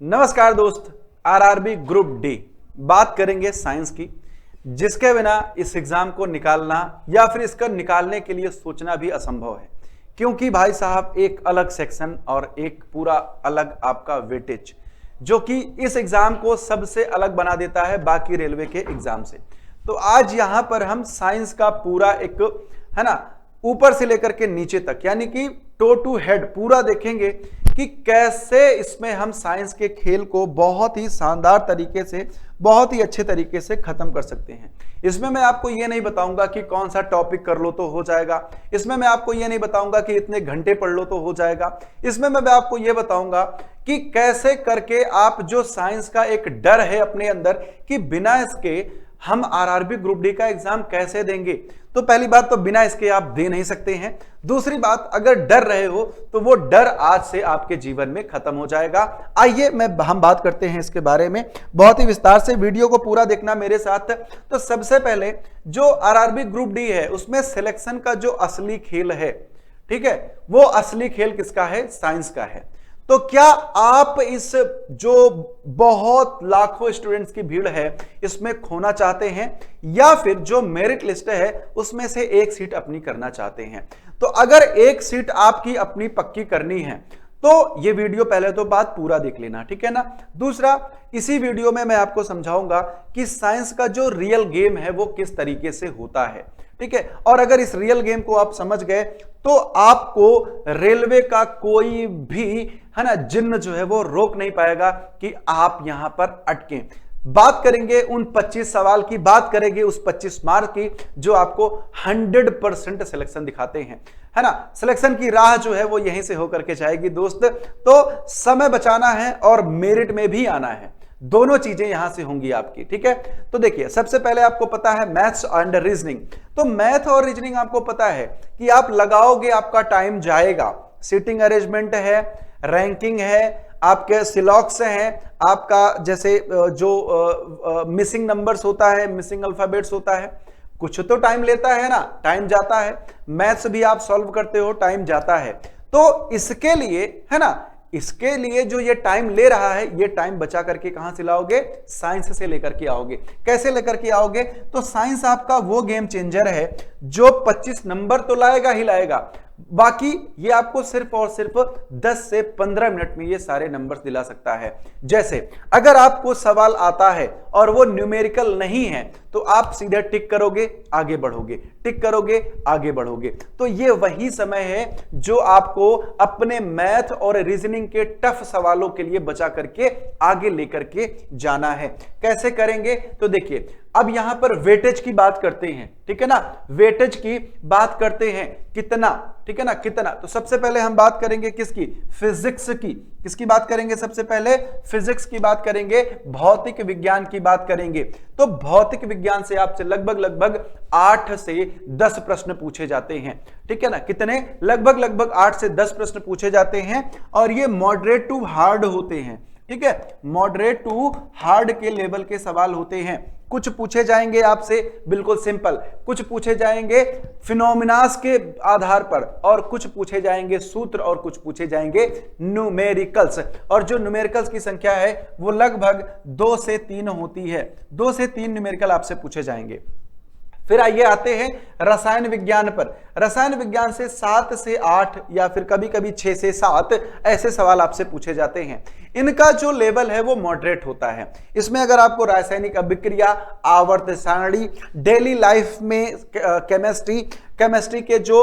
नमस्कार दोस्त, RRB group D बात करेंगे साइंस की, जिसके बिना इस एग्जाम को निकालना या फिर इसका निकालने के लिए सोचना भी असंभव है। क्योंकि भाई साहब एक अलग सेक्शन और एक पूरा अलग आपका वेटेज जो कि इस एग्जाम को सबसे अलग बना देता है बाकी रेलवे के एग्जाम से। तो आज यहां पर हम साइंस का पूरा एक है ना ऊपर से लेकर के नीचे तक यानी कि टो टू हेड पूरा देखेंगे कि कैसे इसमें हम साइंस के खेल को बहुत ही शानदार तरीके से, बहुत ही अच्छे तरीके से खत्म कर सकते हैं। इसमें मैं आपको ये नहीं बताऊंगा कि कौन सा टॉपिक कर लो तो हो जाएगा। इसमें मैं आपको ये नहीं बताऊंगा कि इतने घंटे पढ़ लो तो हो जाएगा। इसमें मैं आपको ये बताऊंगा कि कैसे करके आप जो साइंस का एक डर है अपने अंदर कि बिना इसके हम आरआरबी ग्रुप डी का एग्जाम कैसे देंगे। तो पहली बात तो बिना इसके आप दे नहीं सकते हैं। दूसरी बात, अगर डर रहे हो तो वो डर आज से आपके जीवन में खत्म हो जाएगा। आइए हम बात करते हैं इसके बारे में बहुत ही विस्तार से। वीडियो को पूरा देखना मेरे साथ। तो सबसे पहले जो आरआरबी ग्रुप डी है उसमें सिलेक्शन का जो असली खेल है, ठीक है, वो असली खेल किसका है? साइंस का है। तो क्या आप इस जो बहुत लाखों स्टूडेंट्स की भीड़ है इसमें खोना चाहते हैं या फिर जो मेरिट लिस्ट है उसमें से एक सीट अपनी करना चाहते हैं? तो अगर एक सीट आपकी अपनी पक्की करनी है तो ये वीडियो पहले तो बात पूरा देख लेना, ठीक है ना। दूसरा, इसी वीडियो में मैं आपको समझाऊंगा कि साइंस का जो रियल गेम है वो किस तरीके से होता है, ठीक है। और अगर इस रियल गेम को आप समझ गए तो आपको रेलवे का कोई भी है ना जिन्न जो है वो रोक नहीं पाएगा कि आप यहां पर अटकें। बात करेंगे उन 25 सवाल की, बात करेंगे उस 25 मार्क की जो आपको 100% सिलेक्शन दिखाते हैं, है ना। सिलेक्शन की राह जो है वो यहीं से होकर के जाएगी दोस्त। तो समय बचाना है और मेरिट में भी आना है, दोनों चीजें यहां से होंगी आपकी, ठीक है। तो देखिए, सबसे पहले आपको पता है मैथ्स एंड रीजनिंग। तो मैथ और रीजनिंग आपको पता है कि आप लगाओगे आपका टाइम जाएगा। सीटिंग अरेंजमेंट है, रैंकिंग है, आपके सिलॉक्स हैं, आपका जैसे जो मिसिंग नंबर्स होता है, मिसिंग अल्फाबेट्स होता है, कुछ तो टाइम लेता है ना, टाइम जाता है। मैथ्स भी आप सॉल्व करते हो, टाइम जाता है। तो इसके लिए है ना, इसके लिए जो ये टाइम ले रहा है ये टाइम बचा करके कहां से लाओगे? साइंस से लेकर के आओगे। कैसे लेकर के आओगे? तो साइंस आपका वो गेम चेंजर है जो 25 नंबर तो लाएगा ही लाएगा, बाकी ये आपको सिर्फ और सिर्फ 10 से 15 मिनट में ये सारे नंबर्स दिला सकता है। जैसे अगर आपको सवाल आता है और वो न्यूमेरिकल नहीं है तो आप सीधे टिक करोगे, आगे बढ़ोगे, टिक करोगे, आगे बढ़ोगे। तो ये वही समय है जो आपको अपने मैथ और रीजनिंग के टफ सवालों के लिए बचा करके आगे लेकर के जाना है। कैसे करेंगे? तो देखिए, अब यहां पर वेटेज की बात करते हैं, ठीक है ना। वेटेज की बात करते हैं, कितना, ठीक है ना, कितना। तो सबसे पहले हम बात करेंगे किसकी? फिजिक्स की। किसकी बात करेंगे? सबसे पहले फिजिक्स की बात करेंगे, भौतिक विज्ञान की बात करेंगे। तो भौतिक विज्ञान से आपसे लगभग 8 से 10 प्रश्न पूछे जाते हैं, ठीक है ना। कितने? लगभग 8 से 10 प्रश्न पूछे जाते हैं और ये मॉडरेट टू हार्ड होते हैं, ठीक है। मॉडरेट टू हार्ड के लेवल के सवाल होते हैं। कुछ पूछे जाएंगे आपसे बिल्कुल सिंपल, कुछ पूछे जाएंगे फिनोमिनास के आधार पर, और कुछ पूछे जाएंगे सूत्र, और कुछ पूछे जाएंगे न्यूमेरिकल्स। और जो न्यूमेरिकल्स की संख्या है वो लगभग 2 से 3 होती है। 2 से 3 न्यूमेरिकल आपसे पूछे जाएंगे। फिर आइए आते हैं रसायन विज्ञान पर। रसायन विज्ञान से 7 से 8 या फिर कभी कभी 6 से 7 ऐसे सवाल आपसे पूछे जाते हैं। इनका जो लेवल है वो मॉडरेट होता है। इसमें अगर आपको रासायनिक अभिक्रिया, आवर्त सारणी, डेली लाइफ में केमिस्ट्री के जो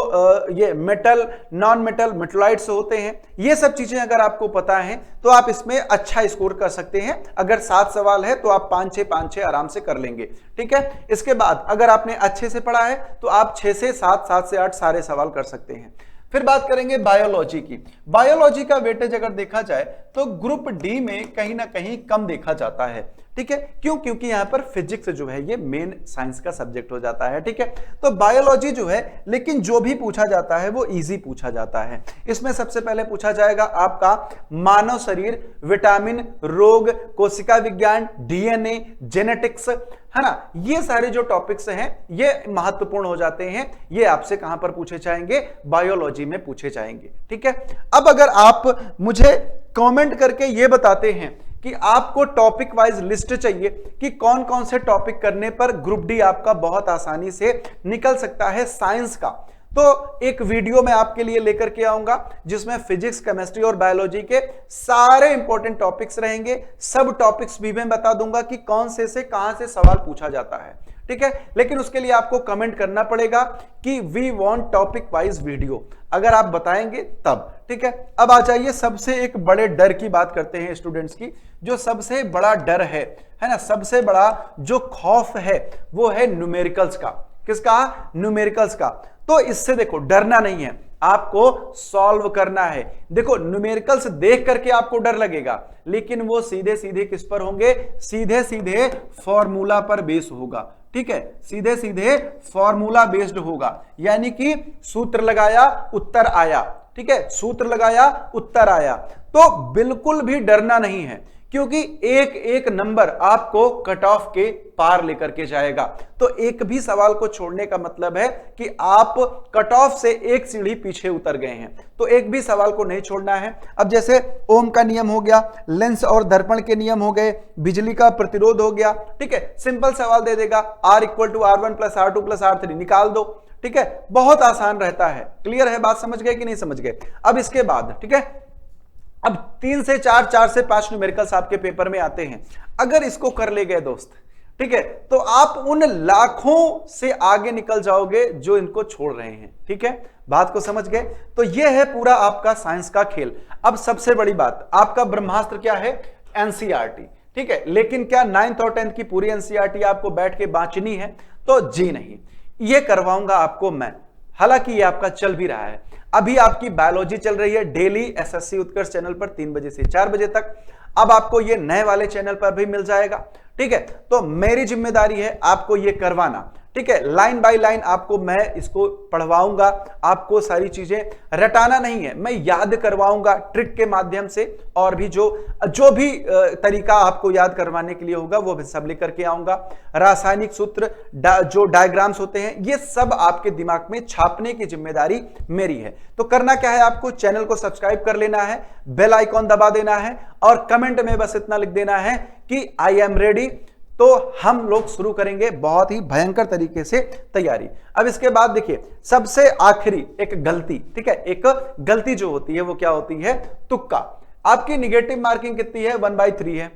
ये मेटल, नॉन मेटल, मेटलाइट्स होते हैं, ये सब चीजें अगर आपको पता है तो आप इसमें अच्छा स्कोर कर सकते हैं। अगर 7 सवाल है तो आप 5-6 आराम से कर लेंगे, ठीक है। इसके बाद अगर आपने अच्छे से पढ़ा है तो आप 6 से 7, 7 से 8 सारे सवाल कर सकते हैं। फिर बात करेंगे बायोलॉजी की। बायोलॉजी का वेटेज अगर देखा जाए तो ग्रुप डी में कहीं ना कहीं कम देखा जाता है, ठीक है। क्यों? क्योंकि यहां पर फिजिक्स जो है ये मेन साइंस का सब्जेक्ट हो जाता है, ठीक है। तो बायोलॉजी जो है, लेकिन जो भी पूछा जाता है वो इजी पूछा जाता है। इसमें सबसे पहले पूछा जाएगा आपका मानव शरीर, विटामिन, रोग, कोशिका विज्ञान, डीएनए, जेनेटिक्स, है ना। ये सारे जो टॉपिक्स हैं ये महत्वपूर्ण हो जाते हैं। ये आपसे कहां पर पूछे जाएंगे? बायोलॉजी में पूछे जाएंगे, ठीक है। अब अगर आप मुझे कमेंट करके ये बताते हैं कि आपको टॉपिक वाइज लिस्ट चाहिए कि कौन कौन से टॉपिक करने पर ग्रुप डी आपका बहुत आसानी से निकल सकता है साइंस का। तो एक वीडियो मैं आपके लिए लेकर के आऊंगा जिसमें फिजिक्स, केमिस्ट्री और बायोलॉजी के सारे इंपॉर्टेंट टॉपिक्स रहेंगे। सब टॉपिक्स भी मैं बता दूंगा कि कौन से कहां से सवाल पूछा जाता है, ठीक है। लेकिन उसके लिए आपको कमेंट करना पड़ेगा कि we want topic wise video, अगर आप बताएंगे तब, ठीक है। अब आ जाइए सबसे एक बड़े डर की बात करते हैं स्टूडेंट्स की। जो सबसे बड़ा डर है ना, सबसे बड़ा जो खौफ है वो है न्यूमेरिकल्स का। किसका? न्यूमेरिकल्स का। तो इससे देखो डरना नहीं है, आपको सॉल्व करना है। देखो न्यूमेरिकल्स देख करके आपको डर लगेगा, लेकिन वो सीधे सीधे किस पर होंगे? सीधे सीधे फॉर्मूला पर बेस होगा, ठीक है। सीधे सीधे फॉर्मूला बेस्ड होगा, यानी कि सूत्र लगाया उत्तर आया, ठीक है। सूत्र लगाया उत्तर आया। तो बिल्कुल भी डरना नहीं है, क्योंकि एक एक नंबर आपको कट ऑफ के पार लेकर के जाएगा। तो एक भी सवाल को छोड़ने का मतलब है कि आप कट ऑफ से एक सीढ़ी पीछे उतर गए हैं। तो एक भी सवाल को नहीं छोड़ना है। अब जैसे ओम का नियम हो गया, लेंस और दर्पण के नियम हो गए, बिजली का प्रतिरोध हो गया, ठीक है। सिंपल सवाल दे देगा, R = R1 + R2 + R3 निकाल दो, ठीक है। बहुत आसान रहता है। क्लियर है बात? समझ गए कि नहीं समझ गए? अब इसके बाद, ठीक है, अब 3 से 4, 4 से 5 न्यूमेरिकल्स आपके पेपर में आते हैं। अगर इसको कर ले गए दोस्त, ठीक है, तो आप उन लाखों से आगे निकल जाओगे जो इनको छोड़ रहे हैं, ठीक है। बात को समझ गए? तो यह है पूरा आपका साइंस का खेल। अब सबसे बड़ी बात, आपका ब्रह्मास्त्र क्या है? एनसीईआरटी, ठीक है। लेकिन क्या 9th और 10th की पूरी एनसीईआरटी आपको बैठ के बांचनी है? तो जी नहीं, ये करवाऊंगा आपको मैं। हालांकि ये आपका चल भी रहा है। अभी आपकी बायोलॉजी चल रही है डेली एसएससी उत्कर्ष चैनल पर 3 बजे से 4 बजे तक। अब आपको ये नए वाले चैनल पर भी मिल जाएगा, ठीक है। तो मेरी जिम्मेदारी है आपको ये करवाना, ठीक है। लाइन बाय लाइन आपको मैं इसको पढ़वाऊंगा, आपको सारी चीजें रटाना नहीं है, मैं याद करवाऊंगा ट्रिक के माध्यम से। और भी जो भी तरीका आपको याद करवाने के लिए होगा वो भी सब लेकर के आऊंगा। रासायनिक सूत्र, जो डायग्राम्स होते हैं, ये सब आपके दिमाग में छापने की जिम्मेदारी मेरी है। तो करना क्या है, आपको चैनल को सब्सक्राइब कर लेना है, बेल आइकॉन दबा देना है और कमेंट में बस इतना लिख देना है कि आई एम रेडी। तो हम लोग शुरू करेंगे बहुत ही भयंकर तरीके से तैयारी। अब इसके बाद देखिए सबसे आखिरी एक गलती, ठीक है। एक गलती जो होती है वो क्या होती है? तुक्का। आपकी निगेटिव मार्किंग कितनी है? 1/3 है,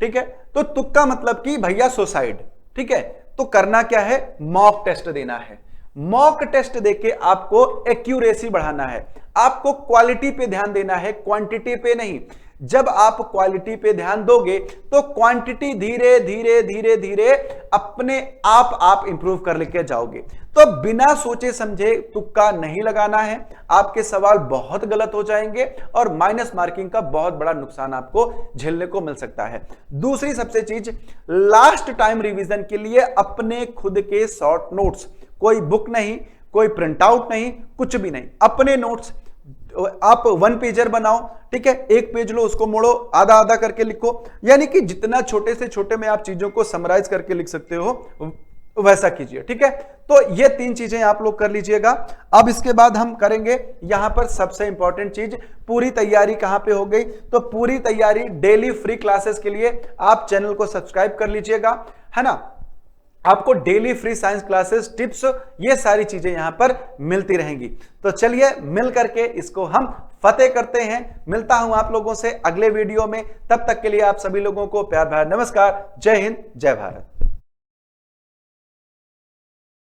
ठीक है। तो तुक्का मतलब कि भैया सुसाइड, ठीक है। तो करना क्या है? मॉक टेस्ट देना है। मॉक टेस्ट देके आपको एक्यूरेसी बढ़ाना है, आपको क्वालिटी पे ध्यान देना है, क्वांटिटी पे नहीं। जब आप क्वालिटी पे ध्यान दोगे तो क्वांटिटी धीरे धीरे धीरे धीरे अपने आप इंप्रूव कर लेके जाओगे। तो बिना सोचे समझे तुक्का नहीं लगाना है, आपके सवाल बहुत गलत हो जाएंगे और माइनस मार्किंग का बहुत बड़ा नुकसान आपको झेलने को मिल सकता है। दूसरी सबसे चीज, लास्ट टाइम रिवीजन के लिए अपने खुद के शॉर्ट नोट्स, कोई बुक नहीं, कोई प्रिंट आउट नहीं, कुछ भी नहीं, अपने नोट्स आप 1 पेजर बनाओ, ठीक है। 1 पेज लो, उसको मोड़ो, आधा आधा करके लिखो, यानी कि जितना छोटे से छोटे में आप चीजों को समराइज करके लिख सकते हो वैसा कीजिए, ठीक है। तो ये 3 चीजें आप लोग कर लीजिएगा। अब इसके बाद हम करेंगे यहां पर सबसे इंपॉर्टेंट चीज, पूरी तैयारी कहां पे हो गई? तो पूरी तैयारी डेली फ्री क्लासेस के लिए आप चैनल को सब्सक्राइब कर लीजिएगा, है ना। आपको daily free science classes, tips, ये सारी चीजें यहां पर मिलती रहेंगी। तो चलिए मिल करके इसको हम फतेह करते हैं। मिलता हूं आप लोगों से अगले वीडियो में, तब तक के लिए आप सभी लोगों को प्यार भरा नमस्कार। जय हिंद, जय भारत।